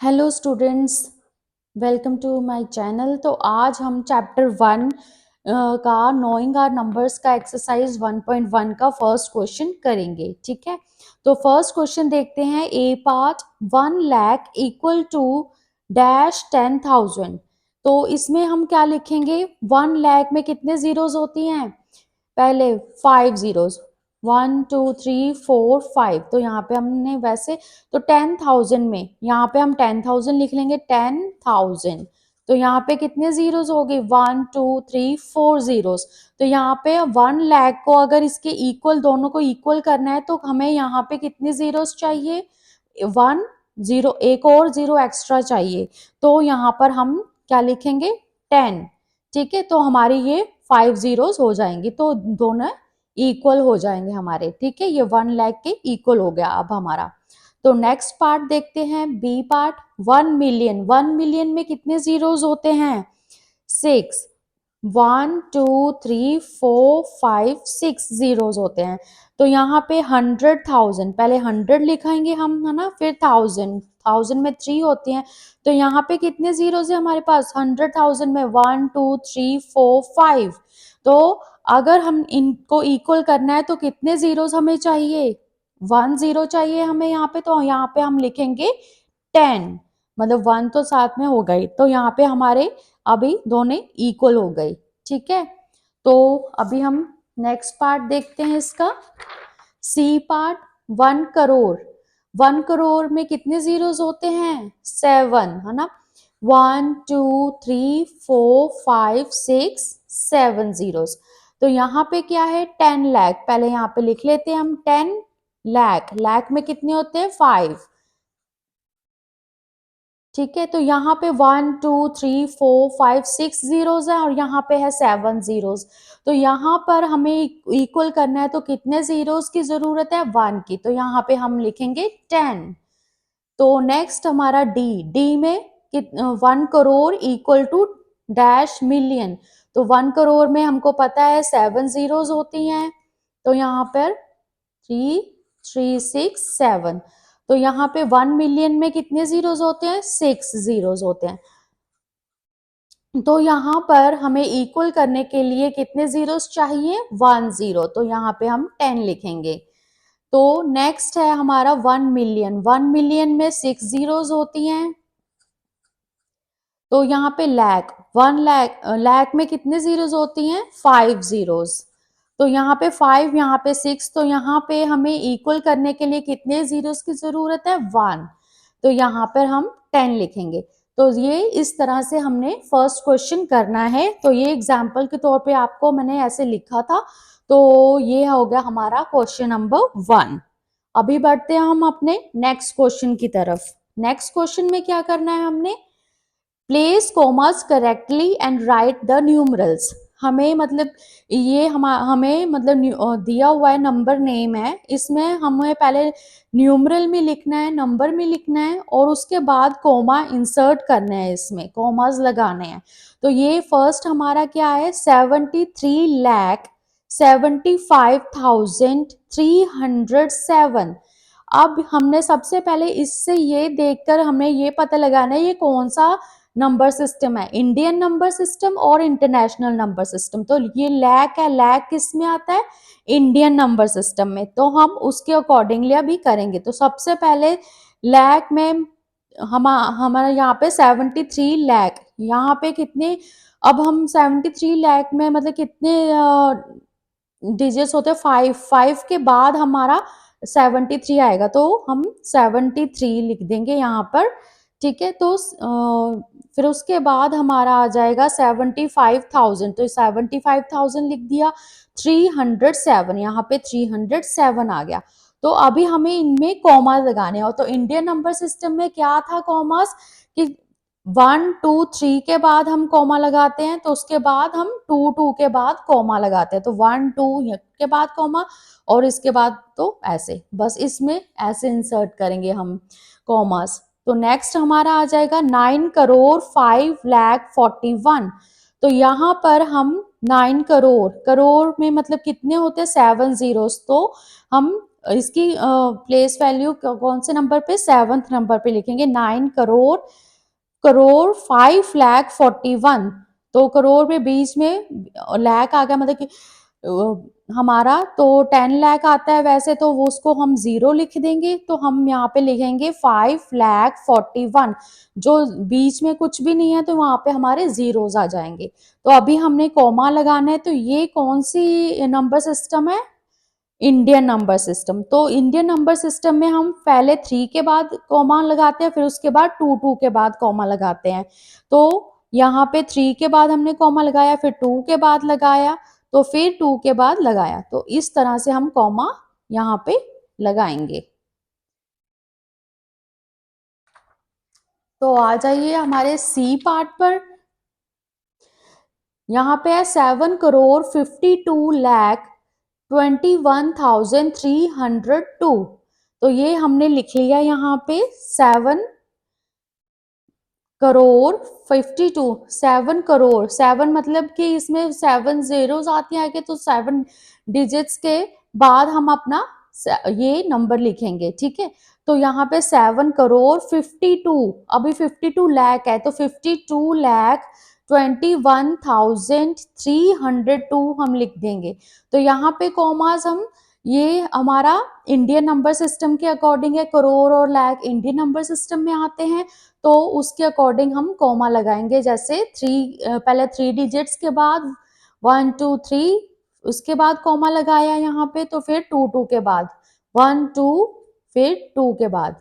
Hello students, welcome to my channel. तो आज हम चैप्टर 1 का नोइंग आर नंबर्स का एक्सरसाइज 1.1 का फर्स्ट क्वेश्चन करेंगे। ठीक है, तो फर्स्ट क्वेश्चन देखते हैं। A part 1 lakh equal to dash 10,000। तो इसमें हम क्या लिखेंगे? 1 लाख में कितने जीरोस होती हैं? पहले 5 जीरोस, 1 2 3 4 5। तो यहाँ पे हमने वैसे तो 10,000 में यहाँ पे हम 10,000 लिख लेंगे। 10,000 तो यहाँ पे कितने जीरोस हो गए? 1 2 3 4 जीरोस। तो यहाँ पे 1 लाख को अगर इसके इक्वल, दोनों को इक्वल करना है तो हमें यहाँ पे कितने जीरोस चाहिए? 1 जीरो, एक और जीरो एक्स्ट्रा चाहिए। तो यहाँ पर हम क्या लिखेंगे? 10। ठीक है, तो हमारी ये 5 जीरोस हो जाएंगी, तो दोनों इक्वल हो जाएंगे हमारे। ठीक है, ये 1 लाख के इक्वल हो गया अब हमारा। तो नेक्स्ट पार्ट देखते हैं, बी पार्ट 1 मिलियन। 1 मिलियन में कितने जीरोस होते हैं? 6। 1 2 3 4 5 6 जीरोस होते हैं। तो यहाँ पे 100,000, पहले 100 लिखाएंगे हम, है ना, फिर 1000। 1000 में 3 होती हैं। तो यहाँ पे कितने जीरोस है हमारे पास? 100,000 में 1 2 3 4 5। तो अगर हम इनको इक्वल करना है तो कितने जीरोस हमें चाहिए? 1 जीरो चाहिए हमें यहाँ पे। तो यहाँ पे हम लिखेंगे 10, मतलब 1 तो साथ में हो गई। तो यहाँ पे हमारे अभी दोनों इक्वल हो गई। ठीक है, तो अभी हम नेक्स्ट पार्ट देखते हैं इसका। C part 1 crore. 1 करोड़ में कितने जीरोस होते हैं? 7, है ना। 1 2 3 4 5 6 7 जीरोस। तो यहाँ पे क्या है? 10 लाख। पहले यहाँ पे लिख लेते हैं हम 10 लाख। लाख में कितने होते हैं? 5। ठीक है, तो यहाँ पे 1 2 3 4 5 6 जीरोस है और यहाँ पे है 7 जीरोस। तो यहाँ पर हमें इक्वल करना है तो कितने जीरोस की जरूरत है? 1 की। तो यहाँ पे हम लिखेंगे 10। तो नेक्स्ट हमारा डी। डी में 1 crore equal to dash million. तो 1 करोड़ में हमको पता है 7 जीरोस होती हैं। तो यहाँ पर 3 3 6 7। तो यहाँ पे 1 मिलियन में कितने जीरोस होते हैं? 6 जीरोस होते हैं। तो यहाँ पर हमें इक्वल करने के लिए कितने जीरोस चाहिए? 1 जीरो। तो यहाँ पे हम 10 लिखेंगे। तो नेक्स्ट है हमारा 1 मिलियन। 1 मिलियन में 6 जीरोस होती हैं। तो यहाँ पे लाख, 1 लाख, लाख में कितने जीरोस होती हैं? 5 जीरोस। तो यहाँ पे 5, यहाँ पे 6। तो यहाँ पे हमें इक्वल करने के लिए कितने जीरोस की जरूरत है? 1। तो यहाँ पर हम 10 लिखेंगे। तो ये इस तरह से हमने फर्स्ट क्वेश्चन करना है। तो ये एग्जाम्पल के तौर पे आपको मैंने ऐसे लिखा था। तो ये हो गया हमारा क्वेश्चन नंबर 1। अभी बढ़ते हैं हम अपने नेक्स्ट क्वेश्चन की तरफ। नेक्स्ट क्वेश्चन में क्या करना है हमने? Place commerce correctly and right the numerals. हमें मतलब ये हमें मतलब दिया हुआ है नंबर नेम है, इसमें हमें पहले न्यूमरल में लिखना है, नंबर में लिखना है और उसके बाद कॉमा इंसर्ट करना है, इसमें कॉमास लगाने हैं। तो ये फर्स्ट हमारा क्या है? 73,75,307। अब हमने सबसे पहले इससे ये देखकर हमें ये पता लगाना है ये कौन सा नंबर सिस्टम है, इंडियन नंबर सिस्टम और इंटरनेशनल नंबर सिस्टम। तो ये लैक है, लैक किस में आता है? इंडियन नंबर सिस्टम में। तो हम उसके अकॉर्डिंगली अभी करेंगे। तो सबसे पहले लैक में हमारा यहाँ पे 73 लाख। यहाँ पे कितने? अब हम 73 लाख में मतलब कितने डिजिट्स होते हैं? 5। 5 के बाद हमारा 73 आएगा, तो हम 73 लिख देंगे यहाँ पर। ठीक है, तो फिर उसके बाद हमारा आ जाएगा 75,000। तो 75,000 लिख दिया। 307, यहाँ पे 307 आ गया। तो अभी हमें इनमें कॉमा लगाने हो। तो इंडियन नंबर सिस्टम में क्या था कॉमास कि 1 2 3 के बाद हम कॉमा लगाते हैं, तो उसके बाद हम 2 2 के बाद कॉमा लगाते हैं। तो 1 2 के बाद कॉमा और इसके बाद तो ऐसे, बस इसमें ऐसे इंसर्ट करेंगे हम कॉमास। तो नेक्स्ट हमारा आ जाएगा 9,05,41। तो यहाँ पर हम 9 करोड़, करोड़ में मतलब कितने होते हैं? 7 जीरोस। तो हम इसकी प्लेस वैल्यू कौन से नंबर पे, 7th नंबर पे लिखेंगे। 9 करोड़, करोड़ 5,41,000, तो करोड़ में बीच में लाख आ गया, मतलब कि हमारा तो 10 लाख आता है वैसे, तो वो उसको हम जीरो लिख देंगे, तो हम यहाँ पे लिखेंगे 5,41,000। जो बीच में कुछ भी नहीं है तो वहां पे हमारे जीरोस आ जाएंगे। तो अभी हमने कॉमा लगाना है, तो ये कौन सी नंबर सिस्टम है, इंडियन नंबर सिस्टम। तो इंडियन नंबर सिस्टम में हम पहले 3 के बाद कॉमा लगाते हैं, फिर उसके बाद 2 के बाद कॉमा लगाते हैं। तो यहाँ पे 3 के बाद हमने कॉमा लगाया, फिर 2 के बाद लगाया, तो फिर 2 के बाद लगाया, तो इस तरह से हम कॉमा यहाँ पे लगाएंगे। तो आ जाइए हमारे सी पार्ट पर। यहाँ पे है 7,52,21,302। तो ये हमने लिख लिया यहाँ पे 7 7 मतलब कि इसमें 7 zeros आती है आगे, तो 7 डिजिट्स के बाद हम अपना ये नंबर लिखेंगे, ठीक है। तो यहाँ पे 7,52,, अभी 52 लाख है, तो 52,21,302 हम लिख देंगे। तो यहाँ पे कॉमास हम, ये हमारा इंडियन नंबर सिस्टम के अकॉर्डिंग है, करोड़ और लाख इंडियन नंबर सिस्टम में आते हैं, तो उसके अकॉर्डिंग हम कॉमा लगाएंगे। जैसे पहले 3 डिजिट्स के बाद 1 2 3, उसके बाद कॉमा लगाया यहाँ पे, तो फिर 2 के बाद 1 2, फिर 2 के बाद,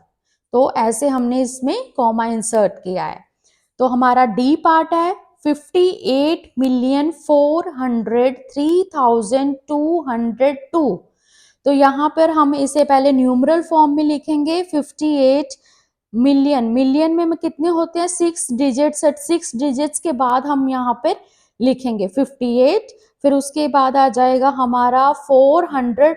तो ऐसे हमने इसमें कॉमा इंसर्ट किया है। तो हमारा डी पार्ट है 58,403,202। तो यहाँ पर हम इसे पहले न्यूमरल फॉर्म में लिखेंगे। 58 मिलियन, मिलियन में कितने होते हैं, 6 डिजिट्स, 6 डिजिट्स के बाद हम यहाँ पर लिखेंगे 58, फिर उसके बाद आ जाएगा हमारा 403,000,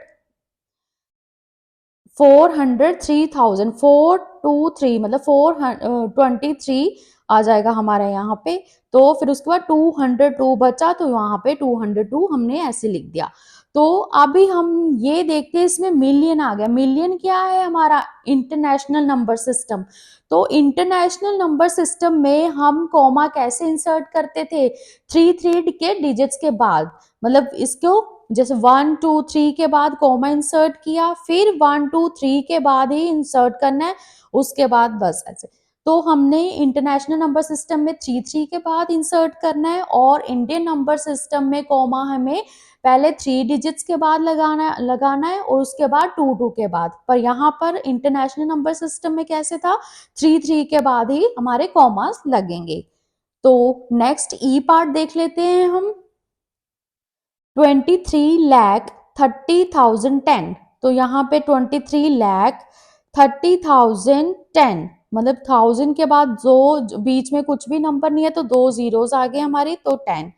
423 मतलब 423 आ जाएगा हमारे यहाँ पे। तो फिर उसके बाद 202 बचा, तो यहाँ पे 202 हमने ऐसे लिख दिया। तो अभी हम ये देखते हैं, इसमें मिलियन आ गया। मिलियन क्या है, हमारा इंटरनेशनल नंबर सिस्टम। तो इंटरनेशनल नंबर सिस्टम में हम कॉमा कैसे इंसर्ट करते थे, 3 के डिजिट्स के बाद, मतलब इसको जैसे 1 2 3 के बाद कॉमा इंसर्ट किया, फिर 1 2 3 के बाद ही इंसर्ट करना है, उसके बाद बस ऐसे। तो हमने इंटरनेशनल नंबर सिस्टम में 3 के बाद इंसर्ट करना है, और इंडियन नंबर सिस्टम में कॉमा हमें पहले 3 डिजिट्स के बाद लगाना है, और उसके बाद 2 के बाद। पर यहाँ पर इंटरनेशनल नंबर सिस्टम में कैसे था, 3 के बाद ही हमारे कॉमास लगेंगे। तो नेक्स्ट ई पार्ट देख लेते हैं हम। 23,30,010। तो यहाँ पे 23,30,010, मतलब 1000 के बाद जो बीच में कुछ भी नंबर नहीं है, तो 2 जीरोस आ गए हमारी, तो 10।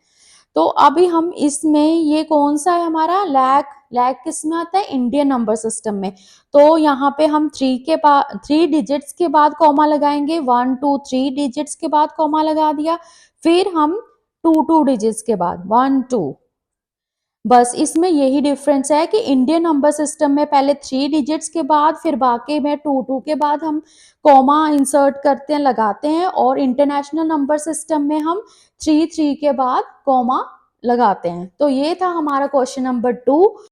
तो अभी हम इसमें, ये कौन सा है हमारा, लाख, लाख किस में आता है, इंडियन नंबर सिस्टम में। तो यहाँ पे हम 3 डिजिट्स के बाद कॉमा लगाएंगे, 1 2 3 डिजिट्स के बाद कॉमा लगा दिया, फिर हम 2 डिजिट्स के बाद 1 2। बस इसमें यही डिफरेंस है कि इंडियन नंबर सिस्टम में पहले 3 डिजिट्स के बाद, फिर बाकी में 2 के बाद हम कॉमा इंसर्ट करते हैं, लगाते हैं, और इंटरनेशनल नंबर सिस्टम में हम 3 के बाद कॉमा लगाते हैं। तो ये था हमारा क्वेश्चन नंबर 2।